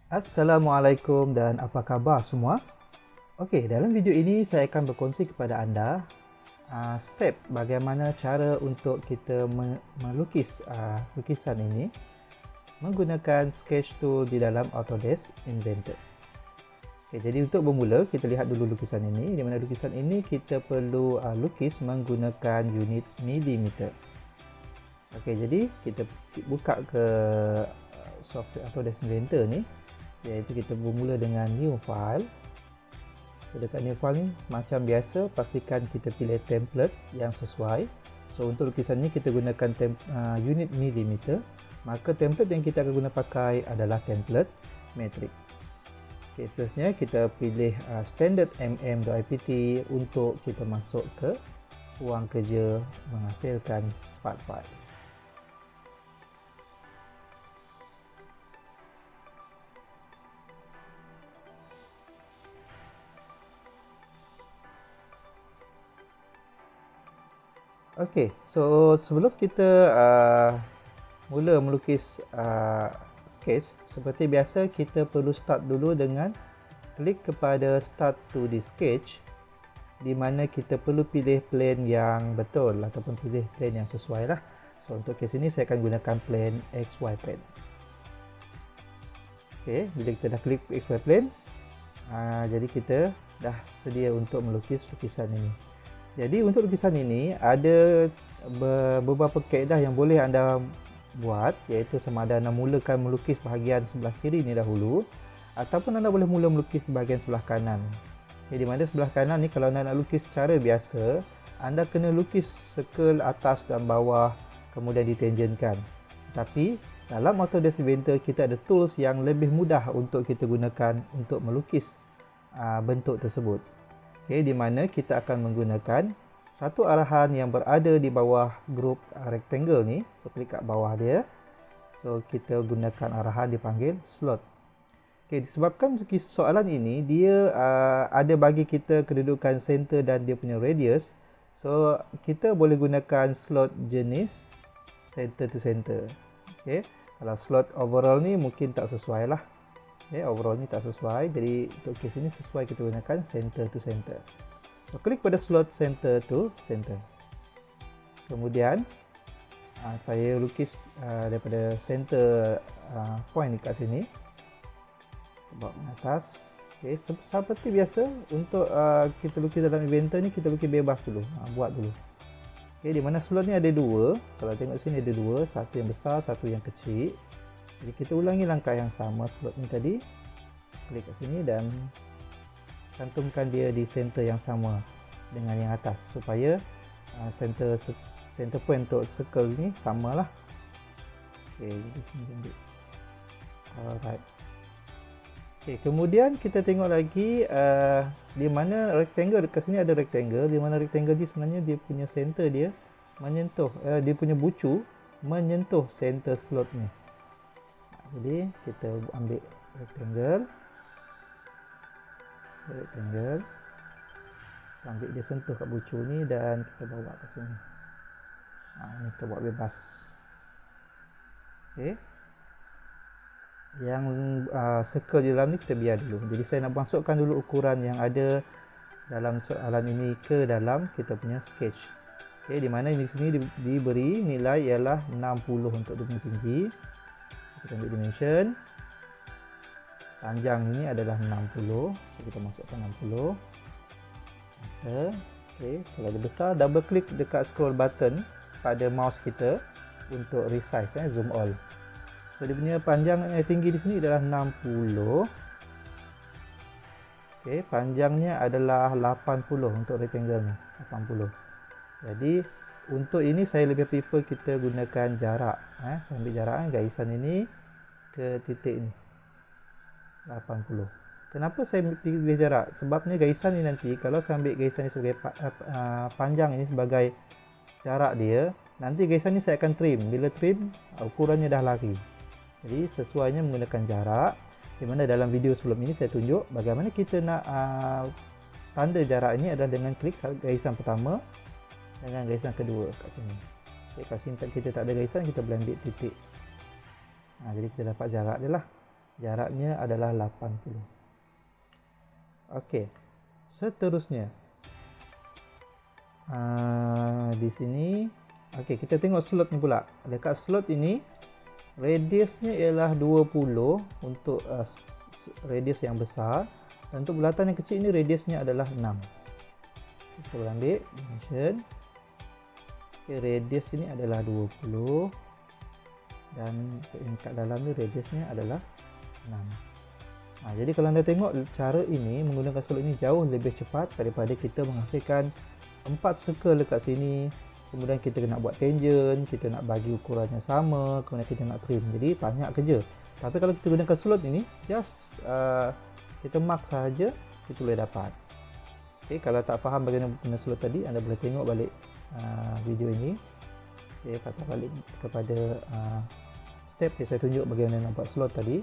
Assalamualaikum dan apa khabar semua? Okey, dalam video ini saya akan berkongsi kepada anda step bagaimana cara untuk kita melukis lukisan ini menggunakan sketch tool di dalam Autodesk Inventor. Okey, jadi untuk bermula kita lihat dulu lukisan ini, di mana lukisan ini kita perlu lukis menggunakan unit milimeter. Okey, jadi kita buka ke software Autodesk Inventor ni, iaitu kita bermula dengan new file. Dekat new file ni macam biasa pastikan kita pilih template yang sesuai. So untuk lukisan ni kita gunakan unit millimeter, maka template yang kita akan guna pakai adalah template metrik. Okay, seterusnya kita pilih standard mm.ipt untuk kita masuk ke ruang kerja menghasilkan part-part. Okey, so sebelum kita mula melukis sketch, seperti biasa kita perlu start dulu dengan klik kepada start to the sketch, di mana kita perlu pilih plane yang betul ataupun pilih plane yang sesuai lah. So untuk kes ini saya akan gunakan plane XY plane. Okey, bila kita dah klik XY plane, jadi kita dah sedia untuk melukis lukisan ini. Jadi untuk lukisan ini ada beberapa kaedah yang boleh anda buat, iaitu sama ada anda mulakan melukis bahagian sebelah kiri ni dahulu, ataupun anda boleh mula melukis di bahagian sebelah kanan. Jadi mana sebelah kanan ni, kalau anda nak lukis secara biasa, anda kena lukis circle atas dan bawah kemudian ditangentkan. Tapi dalam Autodesk Inventor kita ada tools yang lebih mudah untuk kita gunakan untuk melukis bentuk tersebut. Okay, di mana kita akan menggunakan satu arahan yang berada di bawah grup rectangle ni. So klik kat bawah dia. So kita gunakan arahan dipanggil slot. Okay, disebabkan soalan ini dia ada bagi kita kedudukan center dan dia punya radius. So kita boleh gunakan slot jenis center to center. Okay, kalau slot overall ni mungkin tak sesuai lah. Okay, overall ni tak sesuai, jadi untuk kes ini sesuai kita gunakan center to center. So klik pada slot center to center. Kemudian saya lukis daripada center point dekat sini, bawa ke atas. Okay, seperti biasa untuk kita lukis dalam Inventor ni, kita lukis bebas dulu, buat dulu. Okay, di mana slot ni ada dua. Kalau tengok sini ada dua, satu yang besar, satu yang kecil. Jadi kita ulangi langkah yang sama slot ni tadi. Klik kat sini dan cantumkan dia di center yang sama dengan yang atas, supaya center point untuk circle ni samalah. Okey, jadi sini ambil. Alright. Okey, kemudian kita tengok lagi di mana rectangle, dekat sini ada rectangle, di mana rectangle ni sebenarnya dia punya center dia menyentuh dia punya bucu menyentuh center slot ni. Jadi kita ambil rectangle, ambil dia sentuh kat bucu ni dan kita bawa ke sini. Ini kita buat bebas. Okey. Yang circle di dalam ni kita biar dulu. Jadi saya nak masukkan dulu ukuran yang ada dalam soalan ini ke dalam kita punya sketch. Okey, di mana di sini diberi nilai ialah 60 untuk dia punya tinggi. Kita ambil dimension, panjang ini adalah 60, so kita masukkan 60. Okey, kalau dia besar, double klik dekat scroll button pada mouse kita untuk resize, zoom all. So dia punya panjang tinggi di sini adalah 60. Okey, panjangnya adalah 80 untuk rectangle ni, 80. Jadi untuk ini saya lebih prefer kita gunakan jarak. Saya ambil jarak garisan ini ke titik ni 80. Kenapa saya pilih jarak? Sebabnya garisan ni nanti, kalau saya ambil garisan ni sebagai panjang ini sebagai jarak dia, nanti garisan ni saya akan trim. Bila trim, ukurannya dah lari. Jadi sesuainya menggunakan jarak, di mana dalam video sebelum ini saya tunjuk bagaimana kita nak tanda jarak ini adalah dengan klik garisan pertama dengan garisan kedua kat sini. Okay, kalau sini kita tak ada garisan, kita boleh ambil titik. Jadi kita dapat jarak dia lah. jaraknya adalah 80. Okey, seterusnya di sini, okey, kita tengok slot ni pula. Dekat slot ini radiusnya ialah 20 untuk radius yang besar, dan untuk bulatan yang kecil ini radiusnya adalah 6. Kita boleh ambil dimension. Okay, radius ini adalah 20 dan yang kat dalam ni radiusnya adalah 6. Jadi kalau anda tengok cara ini, menggunakan slot ini jauh lebih cepat daripada kita menghasilkan 4 circle dekat sini, kemudian kita nak buat tangent, kita nak bagi ukurannya sama, kemudian kita nak trim. Jadi banyak kerja. Tapi kalau kita gunakan slot ini, just kita mark sahaja, kita boleh dapat. Okay, kalau tak faham bagaimana guna slot tadi, anda boleh tengok balik video ini. Saya kata balik kepada step yang saya tunjuk bagaimana nak buat slot tadi,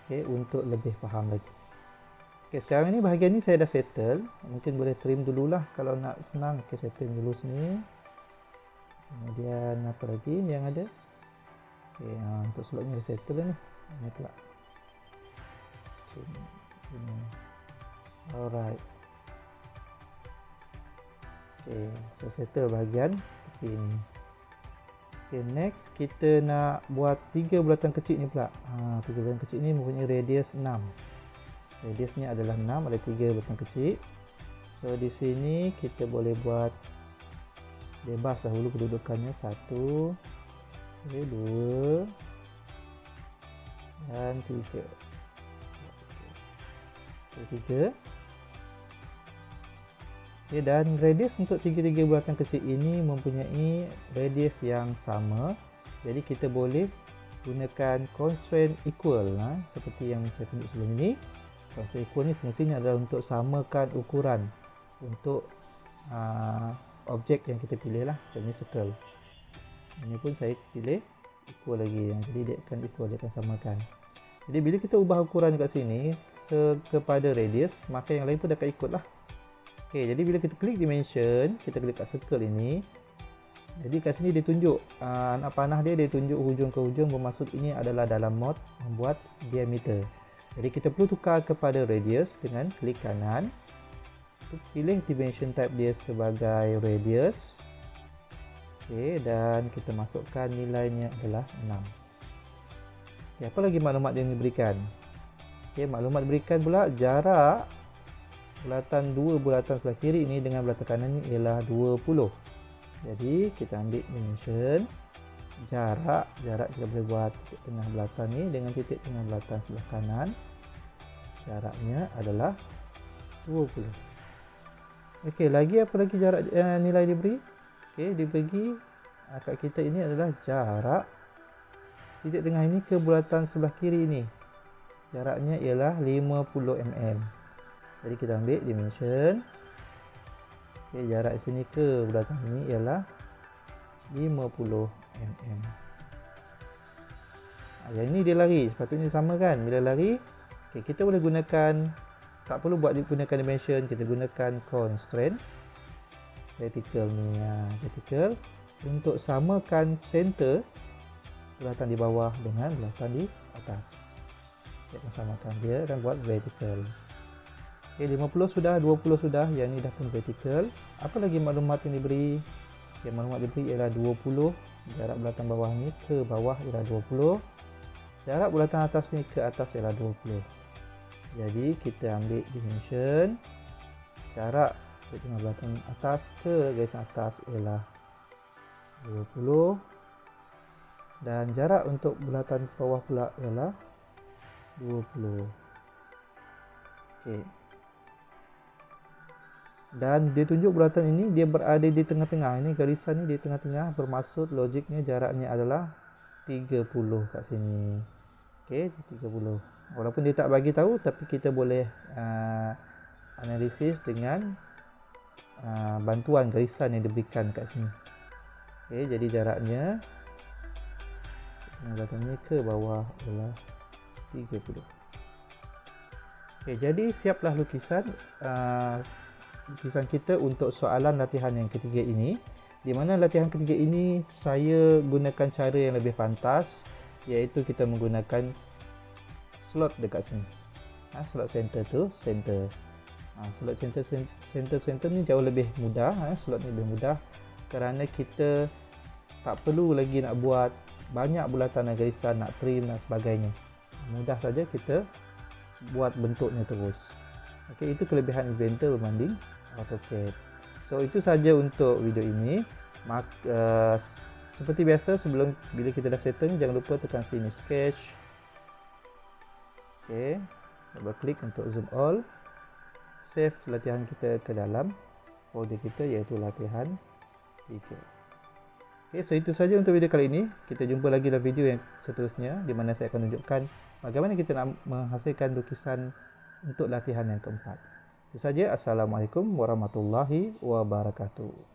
okay, untuk lebih faham lagi. Okay, sekarang ni bahagian ni saya dah settle. Mungkin boleh trim dululah kalau nak senang. Okay, saya trim dulu sini. Kemudian apa lagi yang ada? Okay, untuk slotnya dah settle ni. Ini pula. Ini. Alright. Okay, so settle bahagian tepi ni. Okay, next kita nak buat 3 bulatan kecil ni pula. 3 bulatan kecil ni mempunyai radius 6. Radiusnya adalah 6, ada 3 bulatan kecil. So di sini kita boleh buat bebas dahulu kedudukannya. 1, 2 dan 3. 3. Okay, dan radius untuk 3 bulatan kecil ini mempunyai radius yang sama. Jadi kita boleh gunakan constraint equal, seperti yang saya tunjuk sebelum ini. Constraint equal ni fungsinya adalah untuk samakan ukuran untuk objek yang kita pilih lah. Contohnya circle. Ini pun saya pilih equal lagi, jadi dia akan equal, dia akan samakan. Jadi bila kita ubah ukuran kat sini kepada radius, maka yang lain pun akan ikut lah. Okay, jadi bila kita klik dimension, kita klik kat circle ini, jadi kat sini dia tunjuk anak panah dia tunjuk hujung ke hujung, bermaksud ini adalah dalam mode membuat diameter. Jadi kita perlu tukar kepada radius dengan klik kanan, pilih dimension type dia sebagai radius. Okay, dan kita masukkan nilainya adalah 6. Okay, apa lagi maklumat yang diberikan? Okay, maklumat diberikan pula jarak bulatan 2 bulatan sebelah kiri ini dengan bulatan kanan ini ialah 20. Jadi kita ambil dimension, jarak kita boleh buat titik tengah bulatan ni dengan titik tengah bulatan sebelah kanan, jaraknya adalah 20. Okey, lagi apa lagi jarak nilai diberi? Okey, dibagi kat kita ini adalah jarak titik tengah ini ke bulatan sebelah kiri ini. Jaraknya ialah 50 mm. Jadi kita ambil dimension. Okay, jarak sini ke bulatan ini ialah 50 mm. Yang ini dia lari, sepatutnya sama kan? Bila lari, okay, kita boleh gunakan, tak perlu gunakan dimension, kita gunakan constraint vertical ni, vertical, untuk samakan center bulatan di bawah dengan bulatan di atas. Kita samakan dia dan buat vertical. Okay, 50 sudah, 20 sudah, yang ni dah pun vertical. Apa lagi maklumat yang diberi? Okay, maklumat diberi ialah 20, jarak bulatan bawah ni ke bawah ialah 20, jarak bulatan atas ni ke atas ialah 20. Jadi kita ambil dimension, jarak tengah bulatan atas ke garisan atas ialah 20, dan jarak untuk bulatan bawah pula ialah 20. Okay. Dan dia tunjuk bulatan ini dia berada di tengah-tengah. Ini garisan ni di tengah-tengah, bermaksud logiknya jaraknya adalah 30 kat sini. Okey, 30. Walaupun dia tak bagi tahu, tapi kita boleh analisis dengan bantuan garisan yang diberikan kat sini. Okey, jadi jaraknya bulatannya ke bawah adalah 30. Okey, jadi siaplah lukisan kita untuk soalan latihan yang ketiga ini, di mana latihan ketiga ini saya gunakan cara yang lebih pantas, iaitu kita menggunakan slot dekat sini. Slot center tu, center. Slot center ni jauh lebih mudah. Slot ni lebih mudah kerana kita tak perlu lagi nak buat banyak bulatan dan garisan, nak trim dan sebagainya. Mudah saja kita buat bentuknya terus. Okey, itu kelebihan Inventor berbanding AutoCAD. So itu saja untuk video ini. Seperti biasa, bila kita dah settle, jangan lupa tekan finish sketch. Okey, double klik untuk zoom all. Save latihan kita ke dalam folder kita, iaitu latihan 3. Okey, so itu saja untuk video kali ini. Kita jumpa lagi dalam video yang seterusnya, di mana saya akan tunjukkan bagaimana kita nak menghasilkan lukisan untuk latihan yang keempat. Itu saja. Assalamualaikum warahmatullahi wabarakatuh.